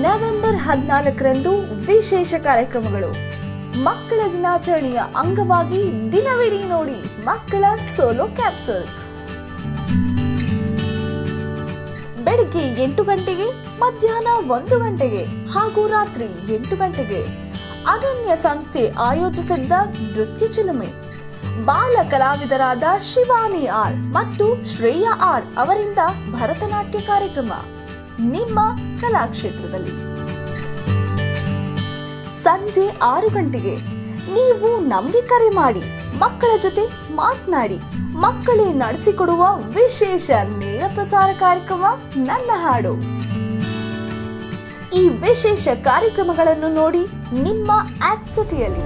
November 14ರಂದು ವಿಶೇಷ ಕಾರ್ಯಕ್ರಮಗಳು. ಮಕ್ಕಳ ದಿನಾಚರಣೆಯ ಅಂಗವಾಗಿ ದಿನವಿಡೀ ನೋಡಿ ಮಕ್ಕಳ ಸೋಲೋ ಕ್ಯಾಪ್ಸೂಲ್ಸ್. ಬೆಳಿಗ್ಗೆ 8 ಗಂಟೆಗೆ, ಮಧ್ಯಾಹ್ನ 1 ಗಂಟೆಗೆ ಹಾಗೂ ರಾತ್ರಿ 8 ಗಂಟೆಗೆ ಅನನ್ಯ ಸಂಸ್ಥೆ ಆಯೋಜಿಸಿದ್ದ ನೃತ್ಯ ಚಿಲುಮೆ. ಬಾಲ ಕಲಾವಿದರಾದ ಶಿವಾನಿ ಆರ್ ಮತ್ತು ಶ್ರೇಯಾ ಆರ್ ಅವರಿಂದ ಭರತನಾಟ್ಯ ಕಾರ್ಯಕ್ರಮ ನಿಮ್ಮ ಕಲಾಕ್ಷೇತ್ರದಲ್ಲಿ. ಸಂಜೆ 6 ಗಂಟೆಗೆ ನೀವು ನಮಗೆ ಕರೆ ಮಾಡಿ ಮಕ್ಕಳ ಜೊತೆ ಮಾತನಾಡಿ ಮಕ್ಕಳೇ ನಡೆಸಿಕೊಡುವ ವಿಶೇಷ ನೇರ ಪ್ರಸಾರ ಕಾರ್ಯಕ್ರಮ ನನ್ನ ಹಾಡು. ಈ ವಿಶೇಷ ಕಾರ್ಯಕ್ರಮಗಳನ್ನು ನೋಡಿ ನಿಮ್ಮ ಆಪ್ ಸಿಟಿಯಲ್ಲಿ